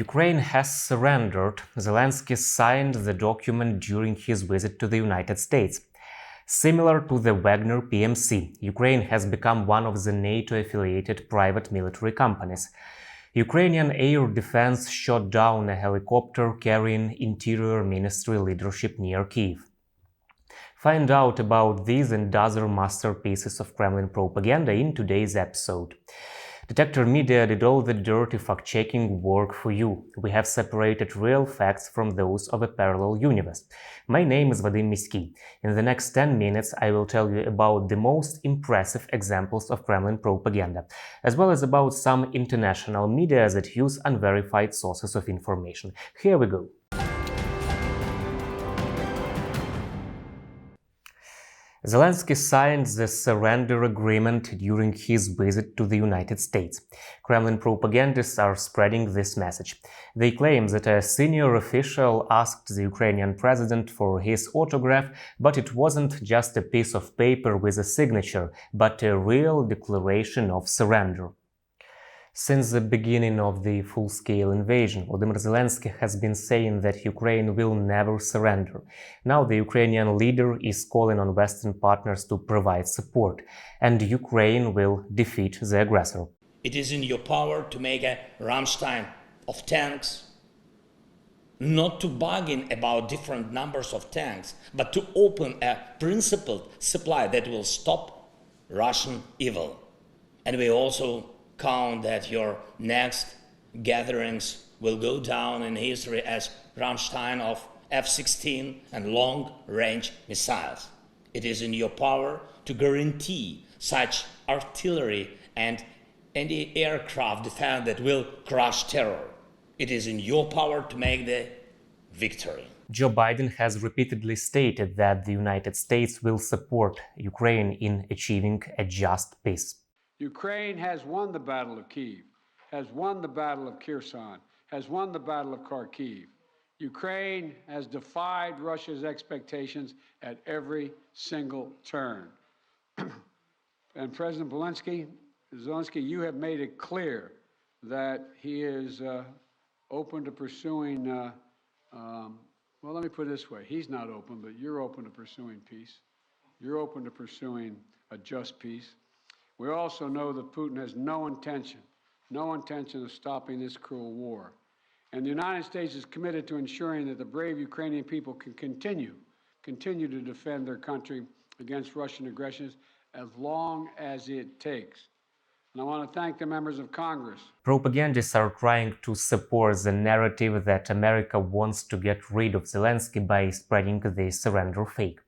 Ukraine has surrendered. Zelensky signed the document during his visit to the United States. Similar to the Wagner PMC, Ukraine has become one of the NATO-affiliated private military companies. Ukrainian air defense shot down a helicopter carrying Interior Ministry leadership near Kyiv. Find out about these and other masterpieces of Kremlin propaganda in today's episode. Detector Media did all the dirty fact-checking work for you. We have separated real facts from those of a parallel universe. My name is Vadym Miskyi. In the next 10 minutes, I will tell you about the most impressive examples of Kremlin propaganda, as well as about some international media that use unverified sources of information. Here we go. Zelensky signed the surrender agreement during his visit to the United States. Kremlin propagandists are spreading this message. They claim that a senior official asked the Ukrainian president for his autograph, but it wasn't just a piece of paper with a signature, but a real declaration of surrender. Since the beginning of the full-scale invasion, Volodymyr Zelensky has been saying that Ukraine will never surrender. Now the Ukrainian leader is calling on Western partners to provide support, and Ukraine will defeat the aggressor. It is in your power to make a Rammstein of tanks, not to bargain about different numbers of tanks, but to open a principled supply that will stop Russian evil. And we also count that your next gatherings will go down in history as Rammstein of F-16 and long-range missiles. It is in your power to guarantee such artillery and anti-aircraft defense that will crush terror. It is in your power to make the victory. Joe Biden has repeatedly stated that the United States will support Ukraine in achieving a just peace. Ukraine has won the Battle of Kyiv, has won the Battle of Kherson, has won the Battle of Kharkiv. Ukraine has defied Russia's expectations at every single turn. And President Zelensky, you have made it clear that he is open to pursuing, well, let me put it this way. He's not open, but you're open to pursuing peace. You're open to pursuing a just peace. We also know that Putin has no intention of stopping this cruel war. And the United States is committed to ensuring that the brave Ukrainian people can continue to defend their country against Russian aggression as long as it takes. And I want to thank the members of Congress. Propagandists are trying to support the narrative that America wants to get rid of Zelensky by spreading the surrender fake.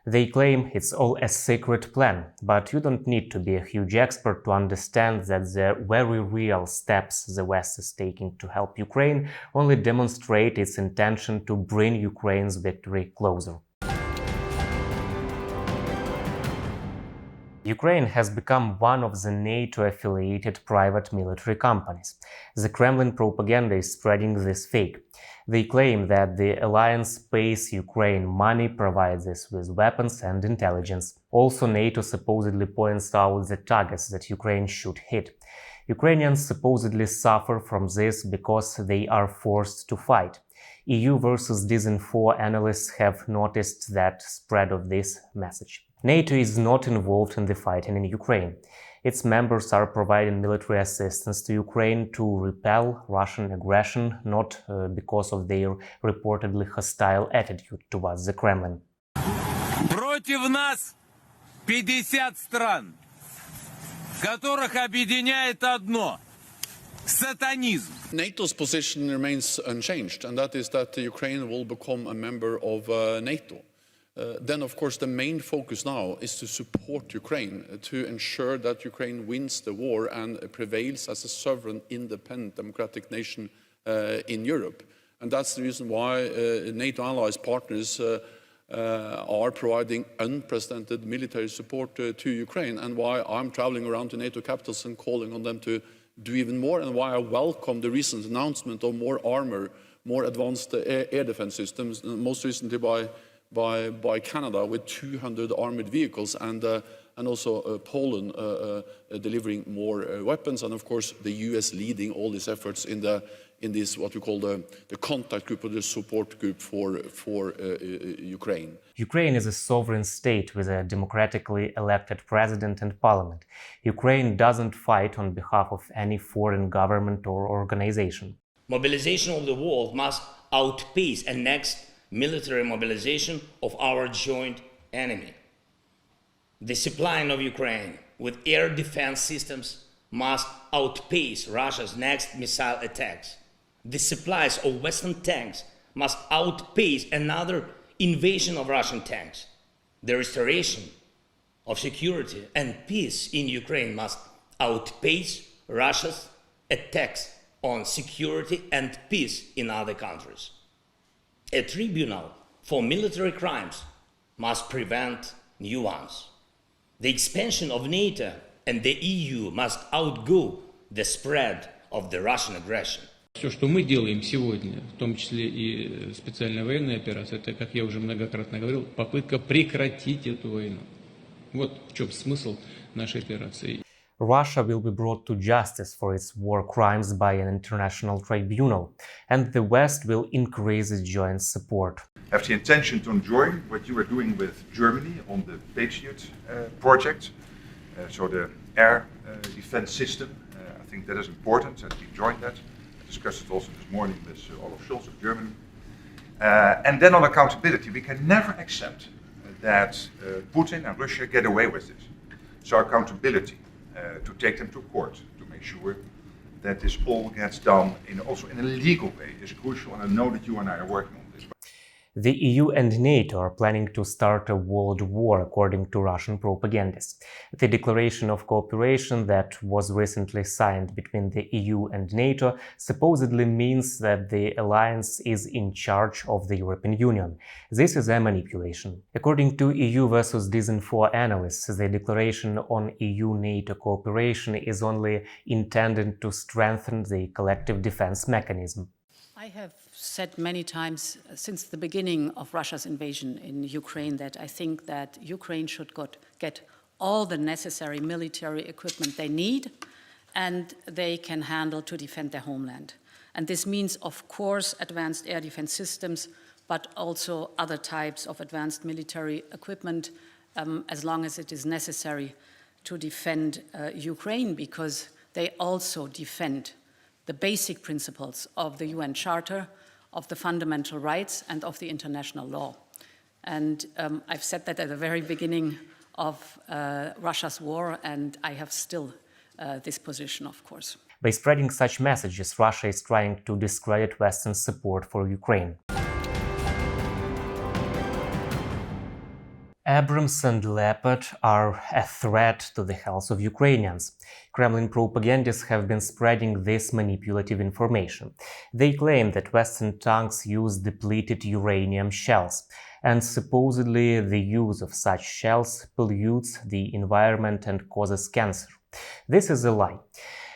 They claim it's all a secret plan, but you don't need to be a huge expert to understand that the very real steps the West is taking to help Ukraine only demonstrate its intention to bring Ukraine's victory closer. Ukraine has become one of the NATO-affiliated private military companies. The Kremlin propaganda is spreading this fake. They claim that the alliance pays Ukraine money, provides this with weapons and intelligence. Also, NATO supposedly points out the targets that Ukraine should hit. Ukrainians supposedly suffer from this because they are forced to fight. EU versus Disinfo analysts have noticed that spread of this message. NATO is not involved in the fighting in Ukraine. Its members are providing military assistance to Ukraine to repel Russian aggression, not because of their reportedly hostile attitude towards the Kremlin. Против нас 50 стран, которых объединяет одно – сатанизм. NATO's position remains unchanged, and that is that Ukraine will become a member of NATO. Then, of course, the main focus now is to support Ukraine, to ensure that Ukraine wins the war and prevails as a sovereign, independent, democratic nation in Europe. And that's the reason why NATO allies partners are providing unprecedented military support to Ukraine, and why I'm traveling around to NATO capitals and calling on them to do even more, and why I welcome the recent announcement of more armor, more advanced air defense systems, most recently by Canada with 200 armored vehicles, and also Poland delivering more weapons, and of course the US leading all these efforts in in this, what we call the contact group or the support group for Ukraine. Ukraine is a sovereign state with a democratically elected president and parliament. Ukraine doesn't fight on behalf of any foreign government or organization. Mobilization of the world must outpace a next military mobilization of our joint enemy. The supplying of Ukraine with air defense systems must outpace Russia's next missile attacks. The supplies of Western tanks must outpace another invasion of Russian tanks. The restoration of security and peace in Ukraine must outpace Russia's attacks on security and peace in other countries. A tribunal for military crimes must prevent new ones. The expansion of NATO and the EU must outgo the spread of the Russian aggression. Все, что мы делаем сегодня, в том числе и специальная военная операция, это, как я уже многократно говорил, попытка прекратить эту войну. Вот в чем смысл нашей операции. Russia will be brought to justice for its war crimes by an international tribunal, and the West will increase its joint support. Have the intention to join what you are doing with Germany on the Patriot project, so the air defense system. I think that is important that we join that. I discussed it also this morning with Olaf Scholz of Germany. And then on accountability, we can never accept that Putin and Russia get away with this. So accountability, to take them to court, to make sure that this all gets done also in a legal way is crucial, and I know that you and I are working on this. The EU and NATO are planning to start a world war, according to Russian propagandists. The declaration of cooperation that was recently signed between the EU and NATO supposedly means that the alliance is in charge of the European Union. This is a manipulation. According to EU versus Disinfo analysts, the declaration on EU-NATO cooperation is only intended to strengthen the collective defense mechanism. I have said many times since the beginning of Russia's invasion in Ukraine that I think that Ukraine should get all the necessary military equipment they need and they can handle to defend their homeland. And this means, of course, advanced air defense systems, but also other types of advanced military equipment as long as it is necessary to defend Ukraine, because they also defend the basic principles of the UN Charter, of the fundamental rights, and of the international law. And I've said that at the very beginning of Russia's war, and I have still this position, of course. By spreading such messages, Russia is trying to discredit Western support for Ukraine. Abrams and Leopard are a threat to the health of Ukrainians. Kremlin propagandists have been spreading this manipulative information. They claim that Western tanks use depleted uranium shells, and supposedly the use of such shells pollutes the environment and causes cancer. This is a lie.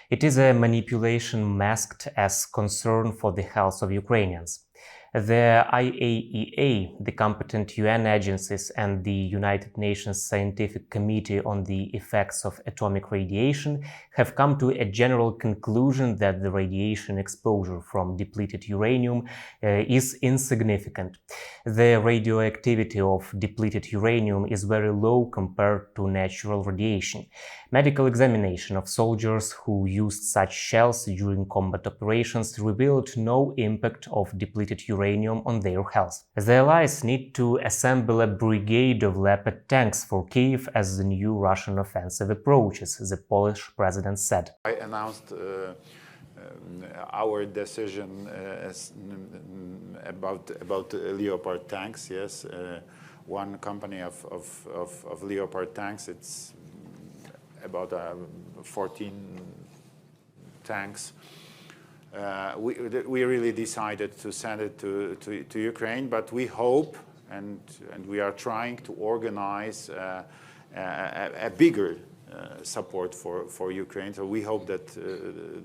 It is a manipulation masked as concern for the health of Ukrainians. The IAEA, the competent UN agencies, and the United Nations Scientific Committee on the Effects of Atomic Radiation have come to a general conclusion that the radiation exposure from depleted uranium is insignificant. The radioactivity of depleted uranium is very low compared to natural radiation. Medical examination of soldiers who used such shells during combat operations revealed no impact of depleted uranium on their health. The allies need to assemble a brigade of Leopard tanks for Kyiv as the new Russian offensive approaches, the Polish president said. I announced our decision about Leopard tanks. Yes, one company of Leopard tanks. It's about 14 tanks. We really decided to send it to Ukraine, but we hope and we are trying to organize a bigger support for Ukraine. So we hope that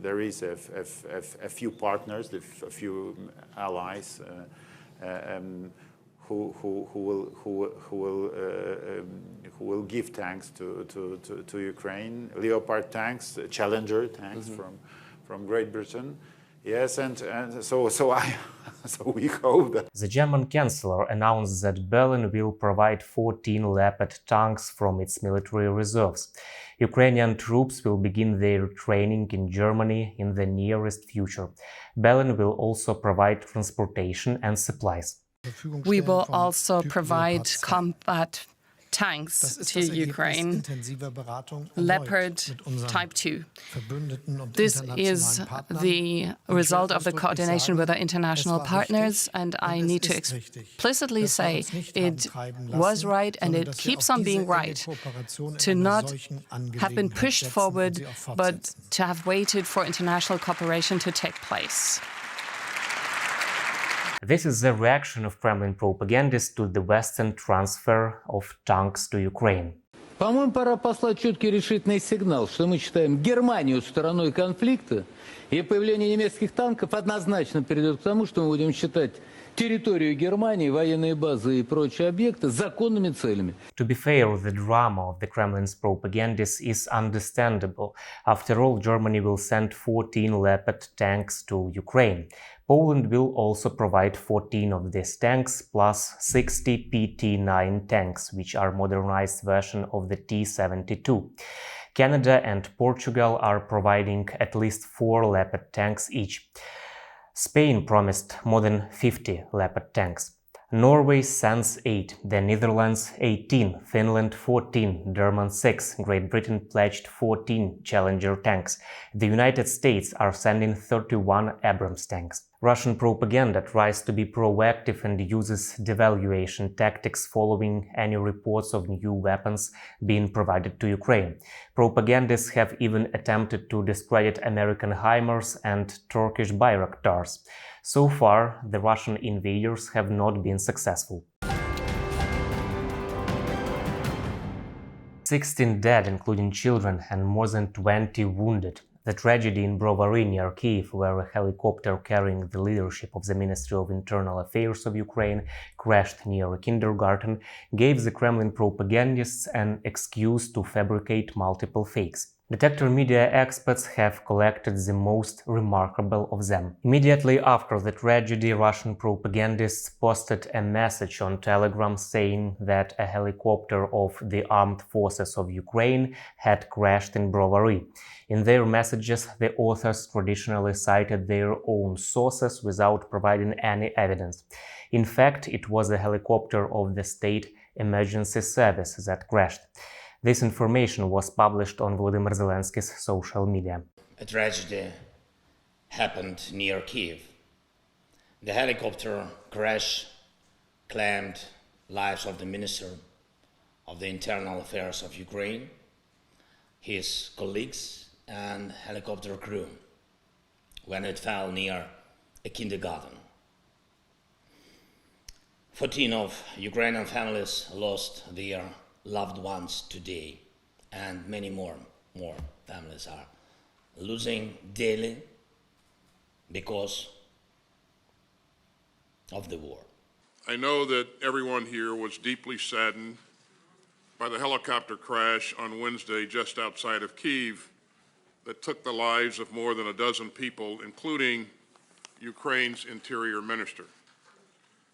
there is a few partners, a few allies who will give tanks to Ukraine. Leopard tanks, Challenger tanks from Great Britain. Yes, and so we hope that. The German chancellor announced that Berlin will provide 14 Leopard tanks from its military reserves. Ukrainian troops will begin their training in Germany in the nearest future. Berlin will also provide transportation and supplies. We will also provide combat tanks to Ukraine, Leopard Type 2. This is the result of the coordination with our international partners, and I need to explicitly say it was right and it keeps on being right to not have been pushed forward, but to have waited for international cooperation to take place. This is the reaction of Kremlin propagandists to the Western transfer of tanks to Ukraine. По-моему, пора послать четкий решительный сигнал, что мы считаем Германию стороной конфликта, и появление немецких танков однозначно приведет к тому, что мы будем считать территорию Германии, военные базы и прочие объекты законными целями. To be fair, the drama of the Kremlin's propagandists is understandable. After all, Germany will send 14 Leopard tanks to Ukraine. Poland will also provide 14 of these tanks, plus 60 PT-9 tanks, which are modernized version of the T-72. Canada and Portugal are providing at least 4 Leopard tanks each. Spain promised more than 50 Leopard tanks. Norway sends 8, the Netherlands 18, Finland 14, Germany 6, Great Britain pledged 14 Challenger tanks. The United States are sending 31 Abrams tanks. Russian propaganda tries to be proactive and uses devaluation tactics following any reports of new weapons being provided to Ukraine. Propagandists have even attempted to discredit American HIMARS and Turkish Bayraktars. So far, the Russian invaders have not been successful. 16 dead, including children, and more than 20 wounded. The tragedy in Brovary near Kyiv, where a helicopter carrying the leadership of the Ministry of Internal Affairs of Ukraine crashed near a kindergarten, gave the Kremlin propagandists an excuse to fabricate multiple fakes. Detector media experts have collected the most remarkable of them. Immediately after the tragedy, Russian propagandists posted a message on Telegram saying that a helicopter of the armed forces of Ukraine had crashed in Brovary. In their messages, the authors traditionally cited their own sources without providing any evidence. In fact, it was a helicopter of the State Emergency Service that crashed. This information was published on Volodymyr Zelensky's social media. A tragedy happened near Kyiv. The helicopter crash claimed lives of the Minister of the Internal Affairs of Ukraine, his colleagues and helicopter crew when it fell near a kindergarten. 14 of Ukrainian families lost their loved ones today, and many more families are losing daily because of the war. I know that everyone here was deeply saddened by the helicopter crash on Wednesday just outside of Kyiv that took the lives of more than a dozen people, including Ukraine's Interior Minister.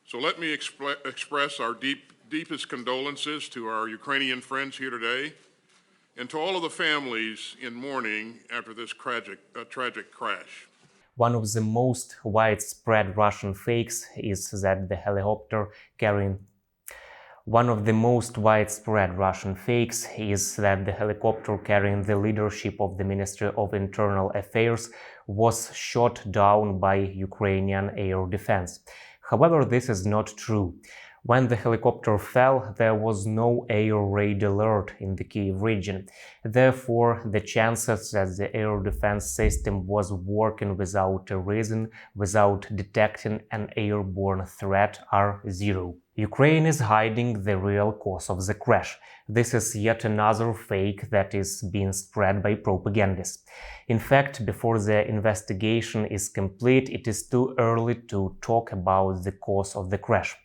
So let me express our deepest condolences to our Ukrainian friends here today and to all of the families in mourning after this tragic crash. One of the most widespread Russian fakes is that the helicopter carrying the leadership of the Ministry of Internal Affairs was shot down by Ukrainian air defense. However, this is not true. When the helicopter fell, there was no air raid alert in the Kyiv region. Therefore, the chances that the air defense system was working without a reason, without detecting an airborne threat, are zero. Ukraine is hiding the real cause of the crash. This is yet another fake that is being spread by propagandists. In fact, before the investigation is complete, it is too early to talk about the cause of the crash.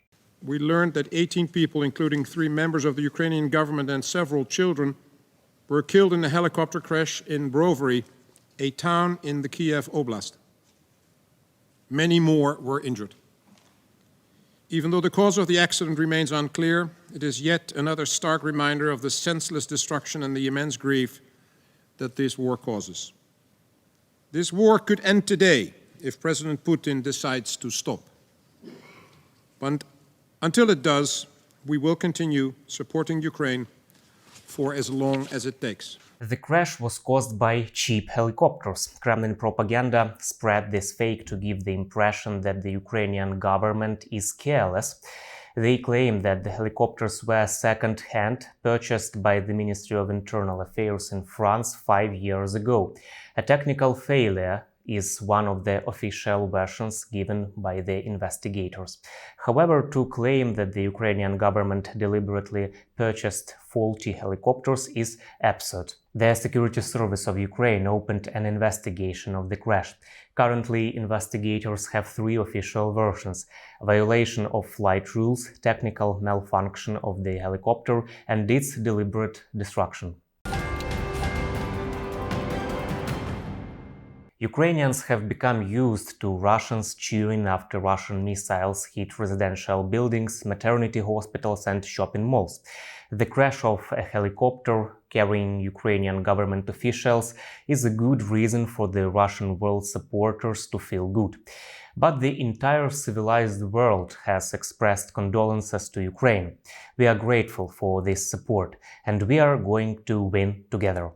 We learned that 18 people, including 3 members of the Ukrainian government and several children, were killed in a helicopter crash in Brovary, a town in the Kyiv Oblast. Many more were injured. Even though the cause of the accident remains unclear, it is yet another stark reminder of the senseless destruction and the immense grief that this war causes. This war could end today if President Putin decides to stop. But until it does, we will continue supporting Ukraine for as long as it takes. The crash was caused by cheap helicopters. Kremlin propaganda spread this fake to give the impression that the Ukrainian government is careless. They claim that the helicopters were second-hand, purchased by the Ministry of Internal Affairs in France 5 years ago. A technical failure is one of the official versions given by the investigators. However, to claim that the Ukrainian government deliberately purchased faulty helicopters is absurd. The Security Service of Ukraine opened an investigation of the crash. Currently, investigators have 3 official versions: violation of flight rules, technical malfunction of the helicopter, and its deliberate destruction. Ukrainians have become used to Russians cheering after Russian missiles hit residential buildings, maternity hospitals, and shopping malls. The crash of a helicopter carrying Ukrainian government officials is a good reason for the Russian world supporters to feel good. But the entire civilized world has expressed condolences to Ukraine. We are grateful for this support, and we are going to win together.